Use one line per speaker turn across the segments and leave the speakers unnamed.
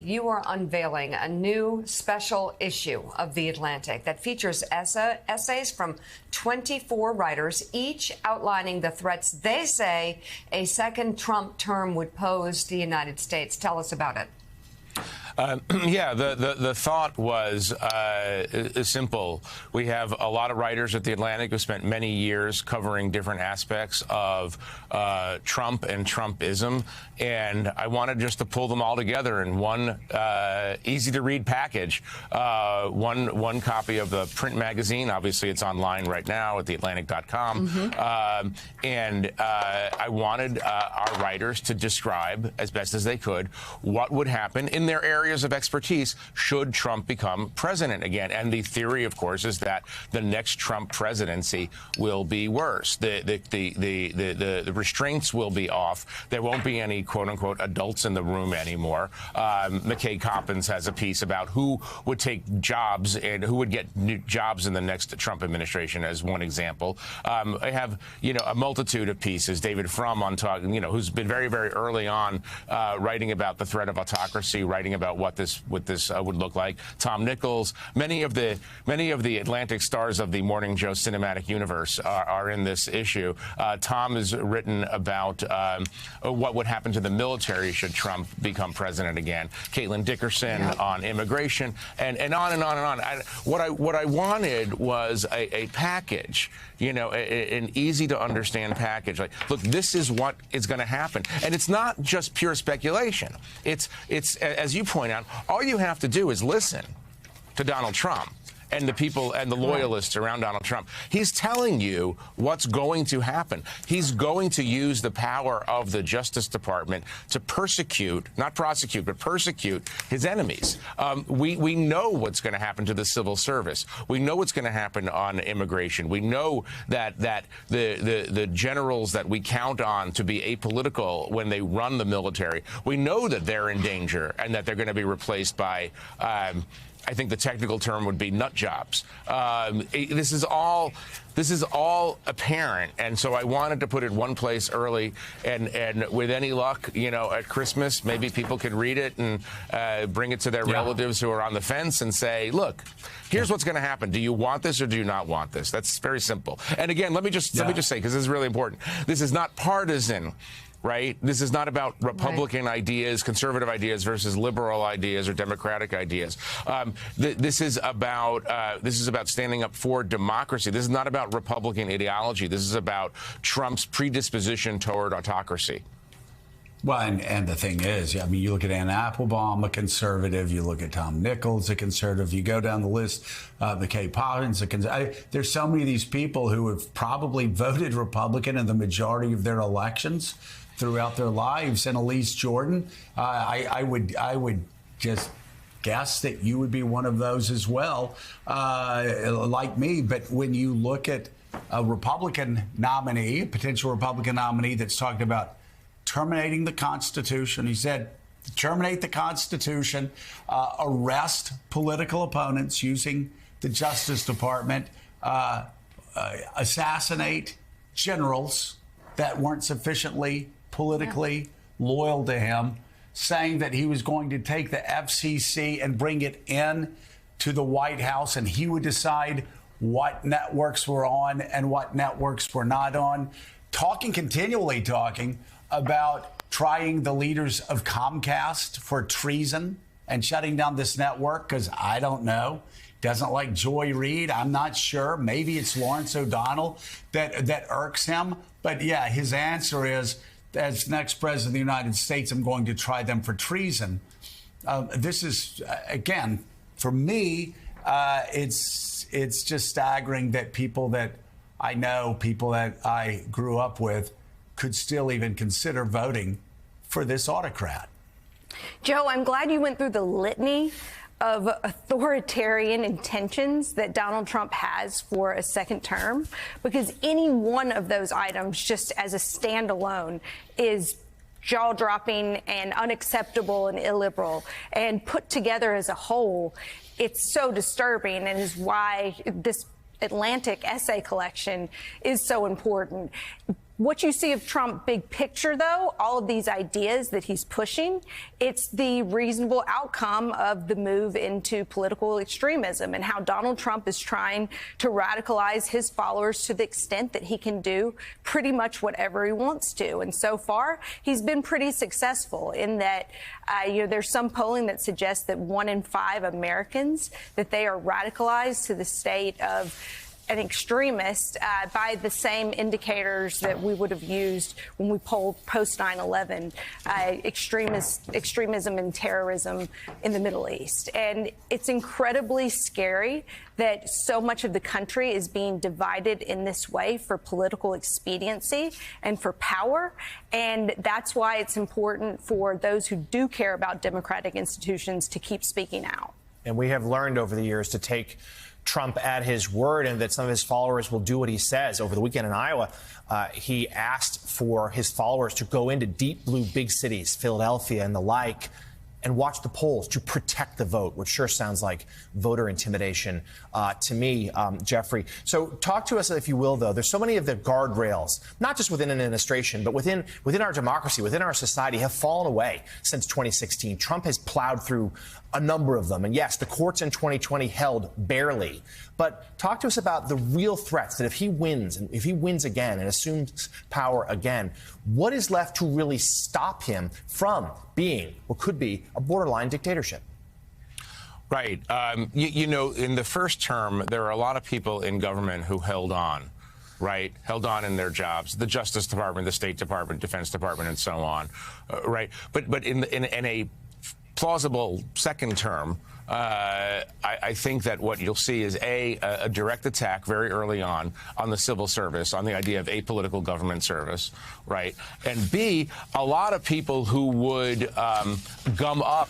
You are unveiling a new special issue of The Atlantic that features essays from 24 writers, each outlining the threats they say a second Trump term would pose to the United States. Tell us about it.
Yeah, the thought was simple. We have a lot of writers at The Atlantic who spent many years covering different aspects of Trump and Trumpism, and I wanted just to pull them all together in one easy-to-read package. One copy of the print magazine. Obviously, it's online right now at theatlantic.com. And I wanted our writers to describe, as best as they could, what would happen in their areas of expertise should Trump become president again. And the theory, of course, is that the next Trump presidency will be worse. The restraints will be off. There won't be any quote-unquote adults in the room anymore. McKay Coppins has a piece about who would take jobs and who would get new jobs in the next Trump administration, as one example. I have, a multitude of pieces. David Frum on talking, who's been very, very early on writing about the threat of autocracy, writing about what this would look like. Tom Nichols, many of the Atlantic stars of the Morning Joe cinematic universe are in this issue. Tom has written about what would happen to the military should Trump become president again. Caitlin Dickerson on immigration, and on and on and on. What I wanted was a package, an easy to understand package. Like, look, this is what is going to happen, and it's not just pure speculation. It's as you point out, all you have to do is listen to Donald Trump and the people and the loyalists around Donald Trump. He's telling you what's going to happen. He's going to use the power of the Justice Department to persecute, not prosecute, but persecute his enemies. We know what's going to happen to the civil service. We know what's going to happen on immigration. We know that the generals that we count on to be apolitical when they run the military, we know that they're in danger and that they're going to be replaced by I think the technical term would be nut jobs. This is all apparent, and so I wanted to put it one place early, and with any luck, at Christmas, maybe people could read it and bring it to their relatives who are on the fence and say, look, here's what's going to happen. Do you want this or do you not want this? That's very simple. And again, let me just say, because this is really important, this is not partisan. Right? This is not about Republican ideas, conservative ideas versus liberal ideas or democratic ideas. This is about standing up for democracy. This is not about Republican ideology. This is about Trump's predisposition toward autocracy.
Well, and the thing is, you look at Ann Applebaum, a conservative. You look at Tom Nichols, a conservative. You go down the list, McKay Coppins, a conservative. There's so many of these people who have probably voted Republican in the majority of their elections throughout their lives. And Elise Jordan, I would just guess that you would be one of those as well, like me. But when you look at a Republican nominee, a potential Republican nominee that's talking about terminating the Constitution, he said, terminate the Constitution, arrest political opponents using the Justice Department, assassinate generals that weren't sufficiently politically loyal to him, saying that he was going to take the FCC and bring it in to the White House, and he would decide what networks were on and what networks were not on. Continually talking about trying the leaders of Comcast for treason and shutting down this network, because I don't know. Doesn't like Joy Reid. I'm not sure. Maybe it's Lawrence O'Donnell that irks him. But yeah, his answer is, as next president of the United States, I'm going to try them for treason. This is, again, for me, it's just staggering that people that I know, people that I grew up with, could still even consider voting for this autocrat.
Joe, I'm glad you went through the litany of authoritarian intentions that Donald Trump has for a second term, because any one of those items, just as a standalone, is jaw-dropping and unacceptable and illiberal. And put together as a whole, it's so disturbing, and is why this Atlantic essay collection is so important. What you see of Trump big picture, though, all of these ideas that he's pushing, it's the reasonable outcome of the move into political extremism and how Donald Trump is trying to radicalize his followers to the extent that he can do pretty much whatever he wants to. And so far, he's been pretty successful in that, there's some polling that suggests that 1 in 5 Americans, that they are radicalized to the state of an extremist by the same indicators that we would have used when we polled post 9/11, extremism and terrorism in the Middle East. And it's incredibly scary that so much of the country is being divided in this way for political expediency and for power. And that's why it's important for those who do care about democratic institutions to keep speaking out.
And we have learned over the years to take Trump at his word and that some of his followers will do what he says. Over the weekend in Iowa, he asked for his followers to go into deep blue big cities, Philadelphia and the like, and watch the polls to protect the vote, which sure sounds like voter intimidation to me, Jeffrey. So talk to us, if you will, though. There's so many of the guardrails, not just within an administration, but within our democracy, within our society, have fallen away since 2016. Trump has plowed through a number of them. And yes, the courts in 2020 held barely. But talk to us about the real threats that if he wins, and if he wins again and assumes power again, what is left to really stop him from being what could be a borderline dictatorship?
Right. In the first term, there are a lot of people in government who held on. Right, held on in their jobs, the Justice Department, the State Department, Defense Department, and so on. Right, but in a plausible second term, I think that what you'll see is a direct attack very early on the civil service, on the idea of apolitical government service, right, and B, a lot of people who would gum up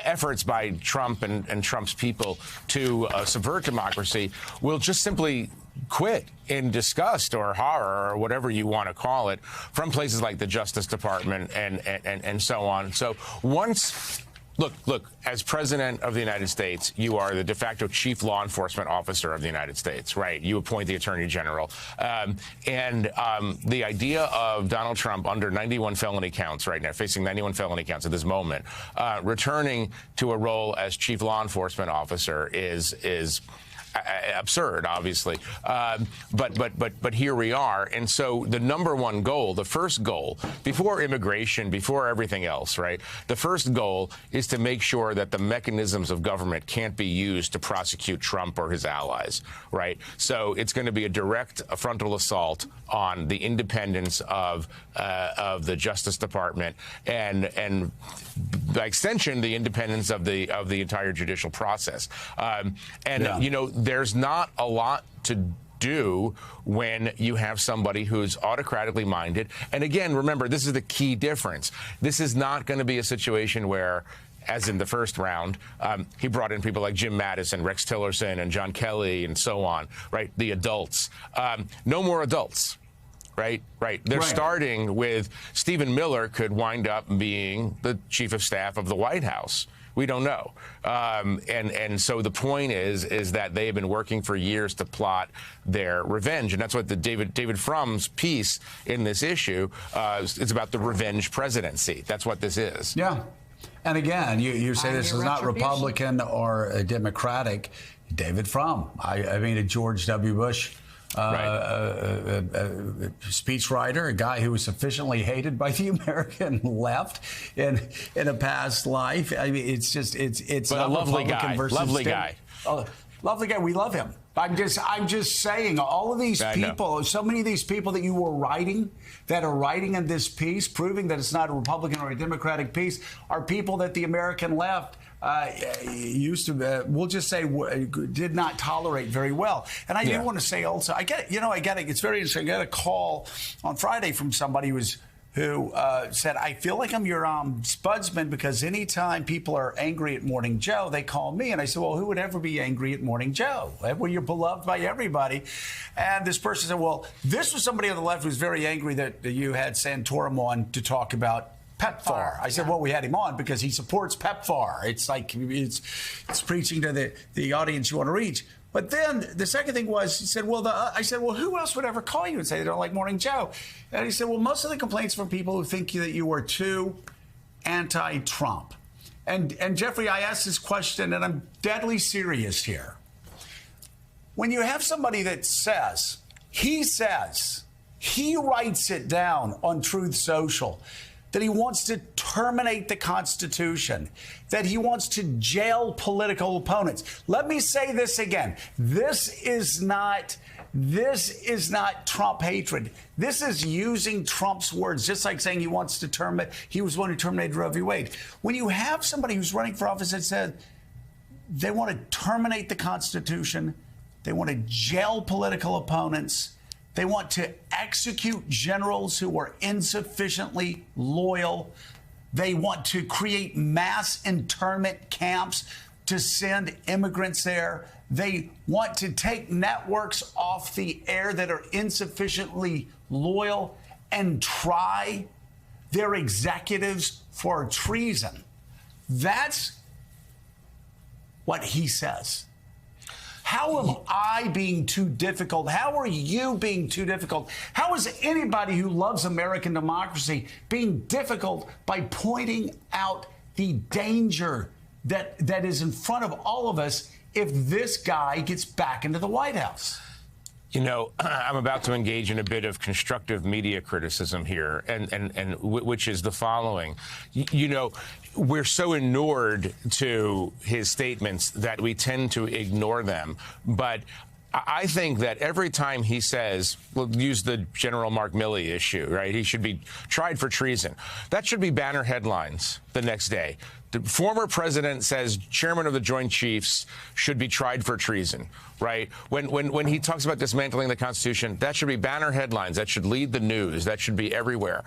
efforts by Trump and Trump's people to subvert democracy will just simply quit in disgust or horror or whatever you want to call it from places like the Justice Department and so on. So once Look, as president of the United States, you are the de facto chief law enforcement officer of the United States, right? You appoint the attorney general. The idea of Donald Trump under 91 felony counts right now, facing 91 felony counts at this moment, returning to a role as chief law enforcement officer is absurd, obviously. But here we are. And so the number one goal, the first goal, before immigration, before everything else, right, the first goal is to make sure that the mechanisms of government can't be used to prosecute Trump or his allies, right? So it's going to be a direct frontal assault on the independence of the Justice Department and by extension, the independence of the entire judicial process. There's not a lot to do when you have somebody who's autocratically minded. And again, remember, this is the key difference. This is not going to be a situation where, as in the first round, he brought in people like Jim Mattis and Rex Tillerson and John Kelly and so on, right? The adults. No more adults. Right. They're starting with Stephen Miller could wind up being the chief of staff of the White House. We don't know. And so the point is that they have been working for years to plot their revenge. And that's what the David Frum's piece in this issue is about, the revenge presidency. That's what this is.
Yeah. And again, you say this is not Republican or Democratic. David Frum. I mean, a George W. Bush speechwriter, a guy who was sufficiently hated by the American left in a past life. I mean, it's
but a lovely guy. Lovely guy.
Oh, lovely guy. We love him. I'm just saying, all of these people, so many of these people that you were writing, that are writing in this piece, proving that it's not a Republican or a Democratic piece, are people that the American left used to, we'll just say, did not tolerate very well. And I do want to say also, it's very interesting. I got a call on Friday from somebody who said, I feel like I'm your spudsman because anytime people are angry at Morning Joe, they call me. And I said, well, who would ever be angry at Morning Joe? Well, you're beloved by everybody. And this person said, well, this was somebody on the left who was very angry that you had Santorum on to talk about PEPFAR. I said, well, we had him on because he supports PEPFAR. It's like it's preaching to the audience you want to reach. But then the second thing was, he said, well, I said, well, who else would ever call you and say they don't like Morning Joe? And he said, well, most of the complaints from people who think that you are too anti-Trump. And Jeffrey, I asked this question, and I'm deadly serious here. When you have somebody that says, he writes it down on Truth Social, that he wants to terminate the Constitution, that he wants to jail political opponents. Let me say this again. This is not Trump hatred. This is using Trump's words, just like saying he wants to terminate, he was one who terminated Roe v. Wade. When you have somebody who's running for office that said they want to terminate the Constitution, they want to jail political opponents, they want to execute generals who are insufficiently loyal, they want to create mass internment camps to send immigrants there, they want to take networks off the air that are insufficiently loyal and try their executives for treason. That's what he says. How am I being too difficult? How are you being too difficult? How is anybody who loves American democracy being difficult by pointing out the danger that is in front of all of us if this guy gets back into the White House?
You know, I'm about to engage in a bit of constructive media criticism here, and which is the following. You know, we're so inured to his statements that we tend to ignore them. But I think that every time he says, we'll use the General Mark Milley issue, right? He should be tried for treason. That should be banner headlines the next day. The former president says chairman of the Joint Chiefs should be tried for treason, right? When he talks about dismantling the Constitution, that should be banner headlines. That should lead the news. That should be everywhere.